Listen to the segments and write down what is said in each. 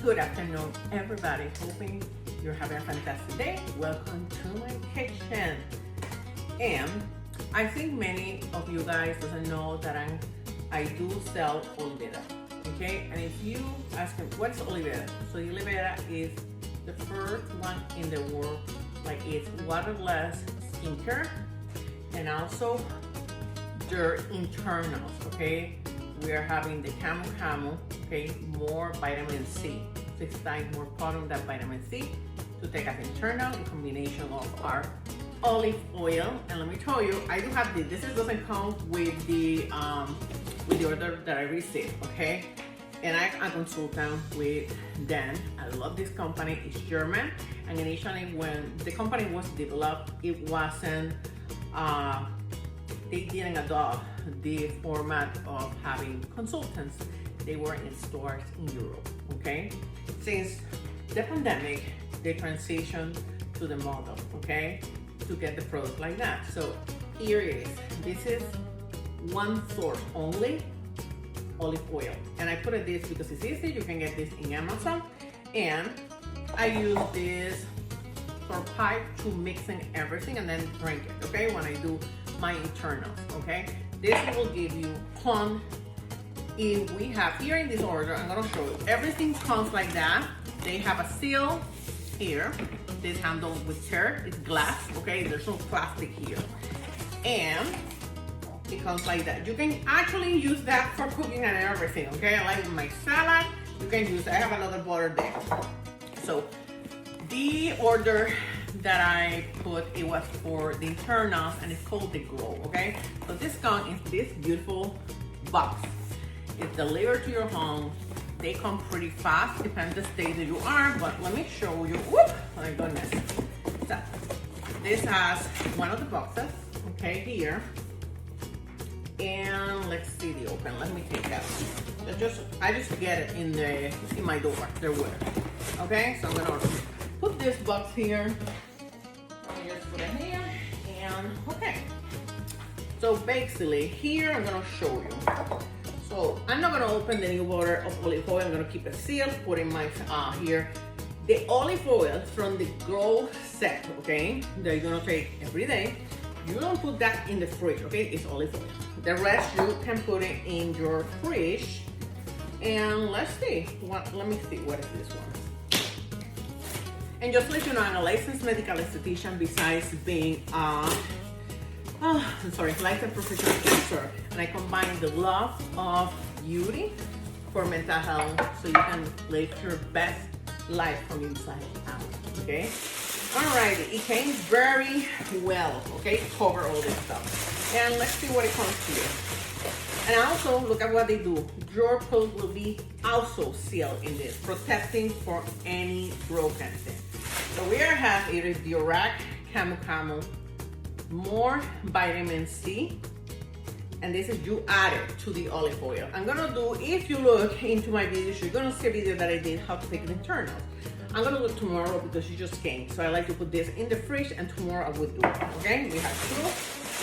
Good afternoon, everybody. Hoping you're having a fantastic day. Welcome to my kitchen. And I think many of you guys doesn't know that I do sell Olivera. Okay, and if you ask me what is Olivera, so Olivera is the first one in the world, like it's waterless skincare, and also their internals. Okay, we are having the CAMU, okay, more vitamin C, 6 times more potent than vitamin C to take as internal in combination of our olive oil. And let me tell you, I do have this. This doesn't come with the order that I received, okay? And I'm a consultant with Dan. I love this company. It's German. And initially, when the company was developed, it wasn't. They didn't adopt the format of having consultants. They were in stores in Europe, okay? Since the pandemic, they transitioned to the model, okay? To get the product like that. So here it is. This is one source only, olive oil. And I put it this because it's easy. You can get this in Amazon. And I use this for pipe to mixing everything and then drink it, okay? When I do my internals, okay? This will give you plum. If we have here in this order, I'm gonna show you, everything comes like that. They have a seal here. This handle with tear, it's glass, okay? There's no plastic here. And it comes like that. You can actually use that for cooking and everything, okay? Like my salad, you can use, I have another butter there. So the order that I put, it was for the internals and it's called the Glow, okay? So this comes in this beautiful box. It's delivered to your home. They come pretty fast, depends the state that you are, but let me show you. Whoop, my goodness. So this has one of the boxes, okay, here. And let's see the open. Let me take that. I just get it in my door. They're with. Okay, so I'm gonna put this box here. Let me just put it here. And okay. So basically, here I'm gonna show you. So I'm not gonna open the new bottle of olive oil. I'm gonna keep it sealed. Put in my here the olive oil from the Glow set. Okay, that you're gonna take every day. You don't put that in the fridge. Okay, it's olive oil. The rest you can put it in your fridge. And let's see. Let me see. What is this one? And just to let you know, I'm a licensed medical esthetician. Besides being licensed professional cancer, and I combine the love of beauty for mental health, so you can live your best life from inside out. Okay. Alrighty, it came very well, okay, cover all this stuff. And let's see what it comes to you. And also, look at what they do. Your clothes will be also sealed in this, protecting for any broken thing. So we have here is the ORAC CAMU, more vitamin C. And this is you add it to the olive oil. I'm gonna do, if you look into my videos, you're gonna see a video that I did how to take the internals. I'm gonna do it tomorrow because you just came. So I like to put this in the fridge and tomorrow I will do it, okay? We have two,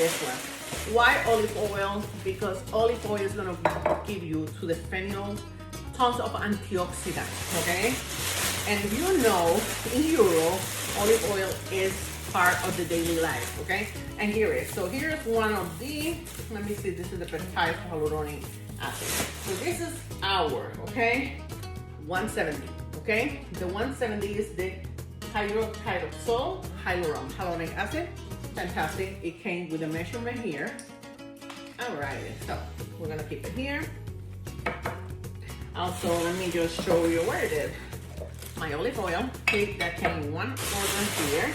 this one. Why olive oil? Because olive oil is gonna give you to the phenol tons of antioxidants, okay? And if you know, in Europe, olive oil is part of the daily life, okay? And here is, so here's one of the, let me see, this is the peptide hyaluronic acid. So this is our, okay, 170. Okay, the 170 is the HYDROXYTYROSOL hyaluronic acid. Fantastic. It came with a measurement here. Alright, so we're gonna keep it here. Also, let me just show you where it is. My olive oil, okay, that came in one order here.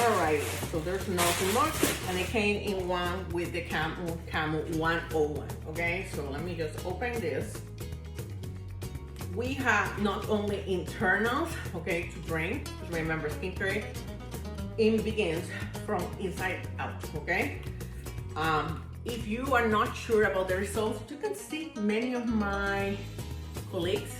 Alright, so there's nothing much, and it came in one with the CAMU 101. Okay, so let me just open this. We have not only internals, okay, to drink. Because remember, skincare, it begins from inside out, okay? If you are not sure about the results, you can see many of my colleagues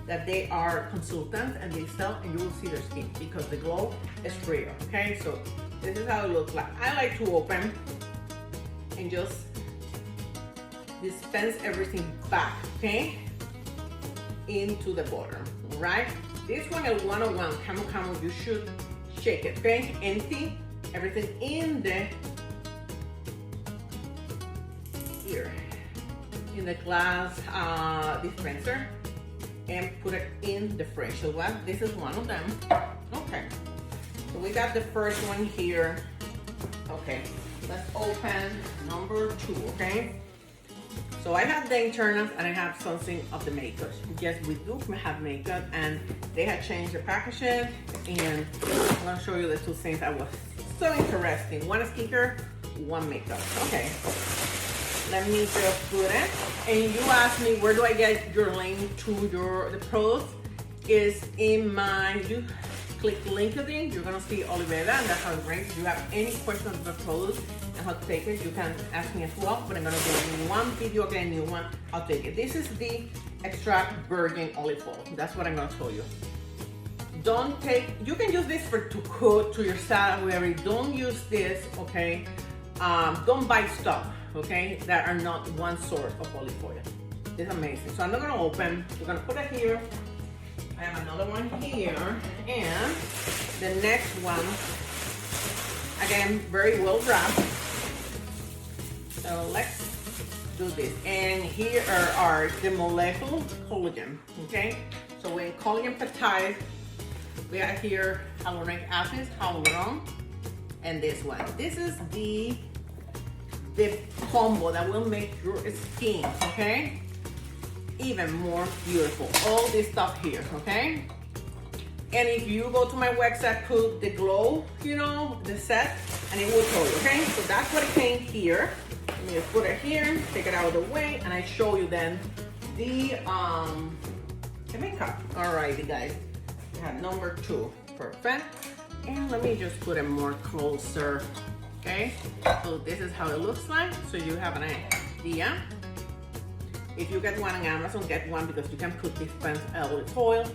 that they are consultants and they sell, and you will see their skin because the glow is real, okay? So this is how it looks like. I like to open and just dispense everything back, okay? Into the bottom, right? This one is 101, CAMU, you should shake it, okay? Empty everything in the here, in the glass dispenser, and put it in the fridge. So what? This is one of them. Okay. So we got the first one here. Okay. Let's open number 2. Okay. So I have the internals and I have something of the makeup. Yes, we do have makeup, and they had changed the packaging, and I'm gonna show you the two things that was so interesting. One is skincare, one makeup. Okay, let me just put it. And you asked me, where do I get your link to the products? Is in my, you click LinkedIn, you're gonna see Olivera, and that's how it ranks. If you have any questions about the products and how to take it, you can ask me as well, but I'm gonna do one video, again, new one, I'll take it. This is the extract virgin olive oil. That's what I'm gonna show you. Don't take, you can use this to cook, to your salad, whatever. Don't use this, okay? Don't buy stuff, okay, that are not one source of olive oil. It's amazing. So I'm not gonna open, we're gonna put it here. I have another one here, and the next one, again, very well wrapped. So let's do this. And here are the molecular collagen, okay? So when collagen peptides, we have here hyaluronic acid, hyaluron, and this one. This is the combo that will make your skin, okay, even more beautiful. All this stuff here, okay? And if you go to my website, put the glow, you know, the set, and it will tell you, okay? So that's what it came here. Let me just put it here, take it out of the way, and I show you then the makeup. Alrighty, guys. We have number 2, perfect. And let me just put it more closer, okay? So this is how it looks like, so you have an idea. If you get one on Amazon, get one, because you can put dispense olive oil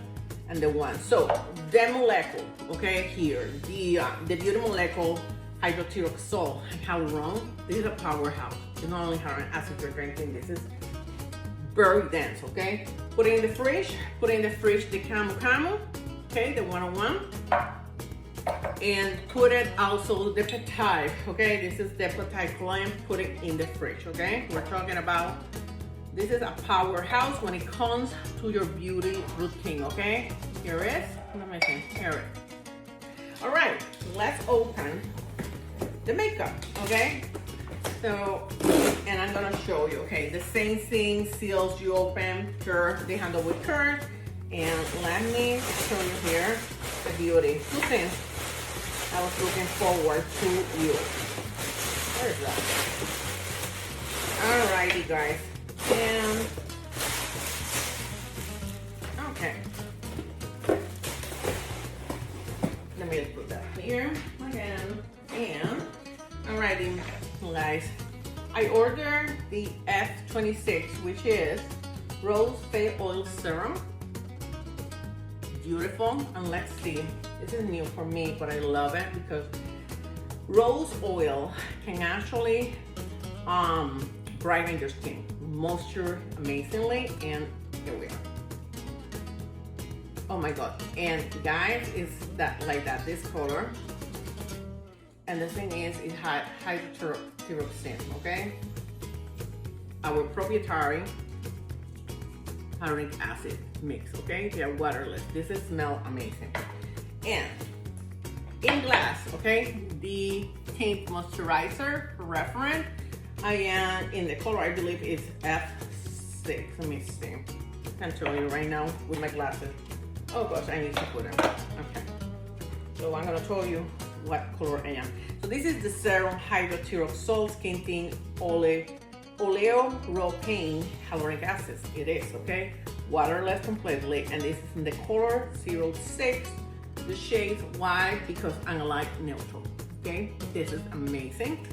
and the one. So the molecule, okay, here, the beauty molecule, HYDROXYTYROSOL, hyaluron. This is a powerhouse. It's not only hyaluronic acid you're drinking, this is very dense, okay? Put it in the fridge, the CAMU, okay, the 101. And put it also the peptide, okay? This is the peptide collagen, put it in the fridge, okay? We're talking about, this is a powerhouse when it comes to your beauty routine, okay? Here it is. What am I saying? Here it is. All right, let's open the makeup, okay? So, and I'm gonna show you, okay? The same thing, seals you open, curve, they handle with curve. And let me show you here the beauty. 2 things I was looking forward to you. Where is that? Alrighty, guys. And okay, let me just put that here again. And alrighty, guys, I ordered the F26, which is rose bay oil serum. Beautiful, and let's see. This is new for me, but I love it because rose oil can actually brighten your skin, moisture amazingly, and here we are. Oh my god! And guys, it's that like that, this color. And the thing is, it had hydroxytyrosol, okay? Our proprietary hyaluronic acid mix, okay? They are waterless. This is smell amazing. And in glass, okay? The tint moisturizer for reference. I am in the color, I believe it's F6. Let me see. I can't tell you right now with my glasses. Oh gosh, I need to put it. Okay. So I'm gonna tell you what color I am. So this is the serum hydroxytyrosol skin tint oleopropane hyaluronic acid. It is, okay? Waterless completely, and this is in the color 06. The shade white because I'm like neutral, okay? This is amazing.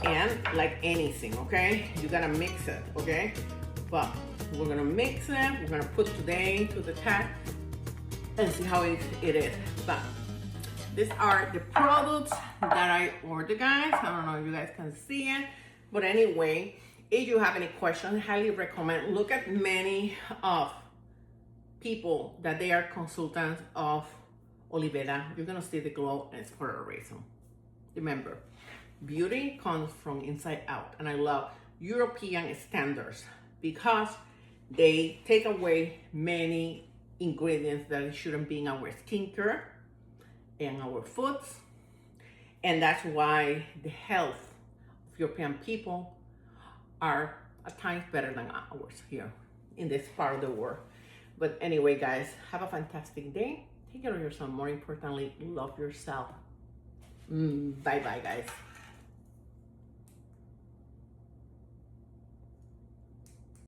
And like anything, okay? You gotta mix it, okay? But we're gonna mix it, we're gonna put today to the test and see how it is. But these are the products that I ordered, guys. I don't know if you guys can see it, but anyway, if you have any questions, highly recommend look at many of people that they are consultants of Olivera, you're gonna see the glow, and it's for a reason. Remember, beauty comes from inside out, and I love European standards because they take away many ingredients that shouldn't be in our skincare and our foods, and that's why the health of European people are at times better than ours here in this part of the world. But anyway, guys, have a fantastic day. Take care of yourself. More importantly, love yourself. Bye bye, guys.